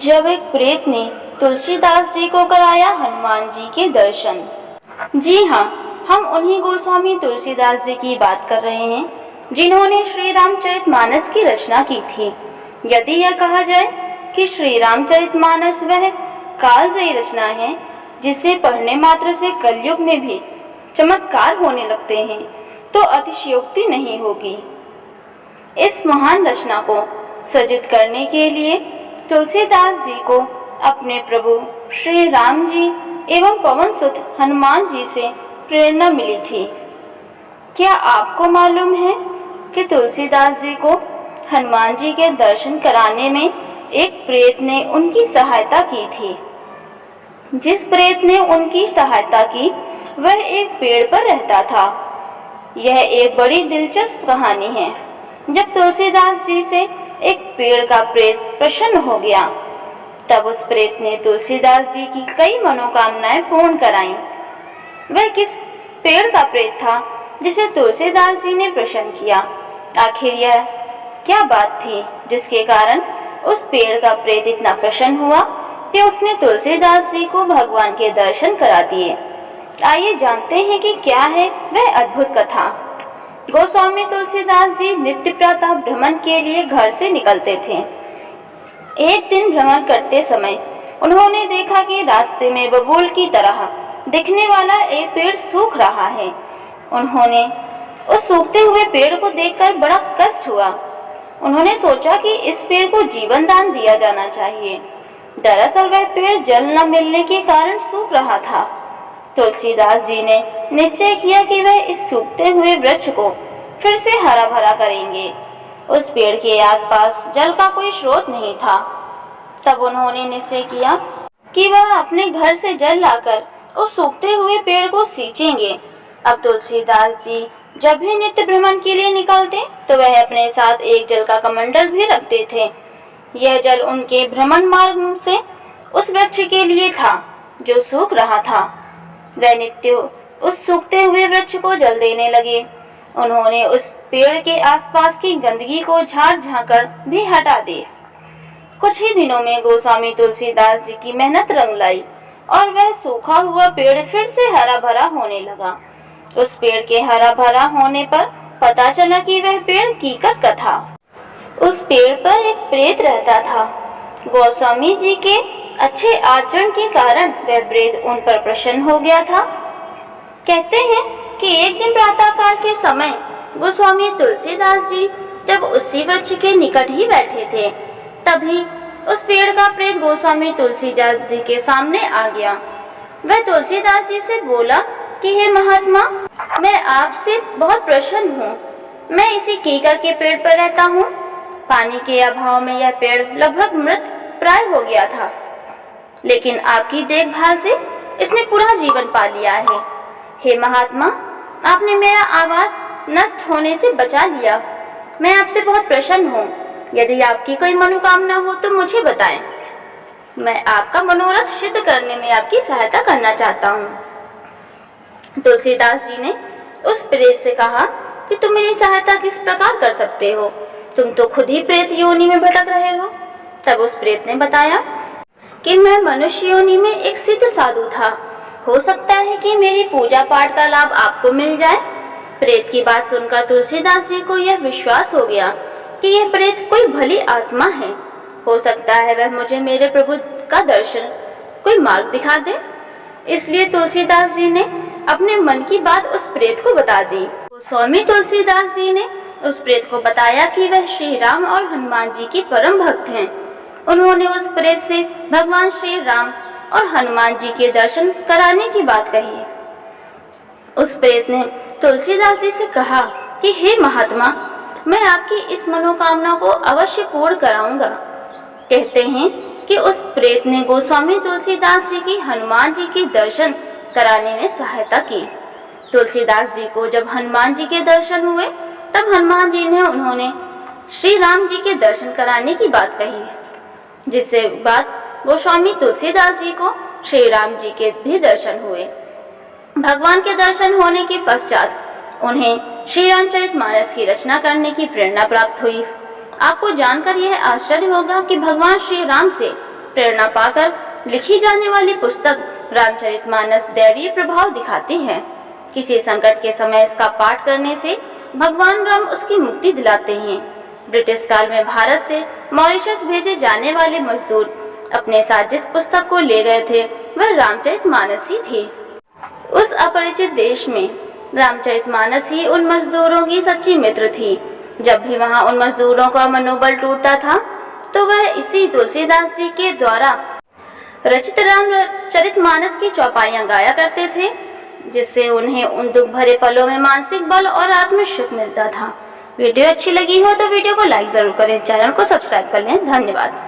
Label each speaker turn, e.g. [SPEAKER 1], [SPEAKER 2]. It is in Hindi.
[SPEAKER 1] जब एक प्रेत ने तुलसीदास जी को कराया हनुमान जी के दर्शन। जी हाँ, हम उन्हीं गोस्वामी तुलसीदास जी की बात कर रहे हैं जिन्होंने श्री रामचरितमानस की रचना की थी। यदि यह कहा जाए कि श्री रामचरितमानस वह कालजयी रचना है जिसे पढ़ने मात्र से कलयुग में भी चमत्कार होने लगते हैं, तो अतिशयोक्ति नहीं होगी। इस महान रचना को सजित करने के लिए तुलसीदास जी को अपने प्रभु श्री राम जी एवं पवन सुत हनुमान जी से प्रेरणा मिली थी। क्या आपको मालूम है कि तुलसीदास जी को हनुमान जी के दर्शन कराने में एक प्रेत ने उनकी सहायता की थी। जिस प्रेत ने उनकी सहायता की वह एक पेड़ पर रहता था। यह एक बड़ी दिलचस्प कहानी है। जब तुलसीदास जी से एक पेड़ का प्रेत प्रसन्न हो गया, तब उस प्रेत ने तुलसीदास जी की कई मनोकामनाएं पूर्ण कराईं। वह किस पेड़ का प्रेत था जिसे तुलसीदास जी ने प्रसन्न किया? आखिर यह क्या बात थी जिसके कारण उस पेड़ का प्रेत इतना प्रसन्न हुआ कि उसने तुलसीदास जी को भगवान के दर्शन करा दिए? आइए जानते हैं कि क्या है वह अद्भुत कथा। गोस्वामी तुलसीदास जी नित्य प्रातः भ्रमण के लिए घर से निकलते थे। एक दिन भ्रमण करते समय उन्होंने देखा कि रास्ते में बबूल की तरह दिखने वाला एक पेड़ सूख रहा है। उन्होंने उस सूखते हुए पेड़ को देखकर बड़ा कष्ट हुआ। उन्होंने सोचा कि इस पेड़ को जीवन दान दिया जाना चाहिए। दरअसल वह पेड़ जल न मिलने के कारण सूख रहा था। तुलसीदास जी ने निश्चय किया कि वह इस सूखते हुए वृक्ष को फिर से हरा भरा करेंगे। उस पेड़ के आसपास जल का कोई स्रोत नहीं था। तब उन्होंने निश्चय किया कि वह अपने घर से जल लाकर उस सूखते हुए पेड़ को सींचेंगे। अब तुलसीदास जी जब भी नित्य भ्रमण के लिए निकलते तो वह अपने साथ एक जल का कमंडल भी रखते थे। यह जल उनके भ्रमण मार्ग से उस वृक्ष के लिए था जो सूख रहा था। वह नित्य उस सूखते हुए वृक्ष को जल देने लगे। उन्होंने उस पेड़ के आसपास की गंदगी को झाड़ झांकड़ भी हटा दी। कुछ ही दिनों में गोस्वामी तुलसीदास जी की मेहनत रंग लाई और वह सूखा हुआ पेड़ फिर से हरा भरा होने लगा। उस पेड़ के हरा भरा होने पर पता चला कि वह पेड़ कीकर का था। उस पेड़ पर एक प्रेत रहता था। गोस्वामी जी के अच्छे आचरण के कारण वह प्रेत उन पर प्रसन्न हो गया था। कहते हैं कि एक दिन प्रातः काल के समय गोस्वामी तुलसीदास जी जब उसी वृक्ष के निकट ही बैठे थे, तभी उस पेड़ का प्रेत गोस्वामी तुलसीदास जी के सामने आ गया। वह तुलसीदास जी से बोला कि हे महात्मा, मैं आपसे बहुत प्रसन्न हूँ। मैं इसी कीकर के पेड़ पर रहता हूँ। पानी के अभाव में यह पेड़ लगभग मृत प्राय हो गया था, लेकिन आपकी देखभाल से इसने पूरा जीवन पा लिया है। हे महात्मा, आपने मेरा आवास नष्ट होने से बचा लिया। मैं आपसे बहुत प्रसन्न हूँ। यदि आपकी कोई मनोकामना हो तो मुझे बताएं। मैं आपका मनोरथ सिद्ध करने में आपकी सहायता करना चाहता हूँ। तुलसीदास जी ने उस प्रेत से कहा कि तुम मेरी सहायता किस प्रकार कर सकते हो? तुम तो खुद ही प्रेत योनि में भटक रहे हो। तब उस प्रेत ने बताया कि मैं मनुष्य योनि में एक सिद्ध साधु था। हो सकता है कि मेरी पूजा पाठ का लाभ आपको मिल जाए। प्रेत की बात सुनकर तुलसीदास जी को यह विश्वास हो गया कि यह प्रेत कोई भली आत्मा है। हो सकता है वह मुझे मेरे प्रभु का दर्शन कोई मार्ग दिखा दे। इसलिए तुलसीदास जी ने अपने मन की बात उस प्रेत को बता दी। स्वामी तुलसीदास जी ने उस प्रेत को बताया कि वह श्री राम और हनुमान जी की परम भक्त हैं। उन्होंने उस प्रेत से भगवान श्री राम और हनुमान जी के दर्शन कराने की बात कही। उस प्रेत ने तुलसीदास जी से कहा कि हे महात्मा, मैं आपकी इस मनोकामना को अवश्य पूर्ण कराऊंगा। कहते हैं कि उस प्रेत ने गोस्वामी तुलसीदास जी की हनुमान जी के दर्शन कराने में सहायता की। तुलसीदास जी को जब हनुमान जी के दर्शन हुए, तब हनुमान जी ने उन्होंने श्री राम जी के दर्शन कराने की बात कही, जिससे बाद गोस्वामी तुलसीदास जी को श्री राम जी के भी दर्शन हुए। भगवान के दर्शन होने के पश्चात उन्हें श्री रामचरितमानस की रचना करने की प्रेरणा प्राप्त हुई। आपको जानकर यह आश्चर्य होगा कि भगवान श्री राम से प्रेरणा पाकर लिखी जाने वाली पुस्तक रामचरितमानस दैवीय प्रभाव दिखाती है। किसी संकट के समय इसका पाठ करने से भगवान राम उसकी मुक्ति दिलाते हैं। ब्रिटिश काल में भारत से मॉरिशस भेजे जाने वाले मजदूर अपने साथ जिस पुस्तक को ले गए थे वह रामचरितमानस ही थी। उस अपरिचित देश में रामचरितमानस ही उन मजदूरों की सच्ची मित्र थी। जब भी वहां उन मजदूरों का मनोबल टूटता था तो वह इसी तुलसीदास जी के द्वारा रचित रामचरितमानस की चौपाइयां गाया करते थे, जिससे उन्हें उन दुख भरे पलों में मानसिक बल और आत्मिक सुख मिलता था। वीडियो अच्छी लगी हो तो वीडियो को लाइक जरूर करें, चैनल को सब्सक्राइब कर लें। धन्यवाद।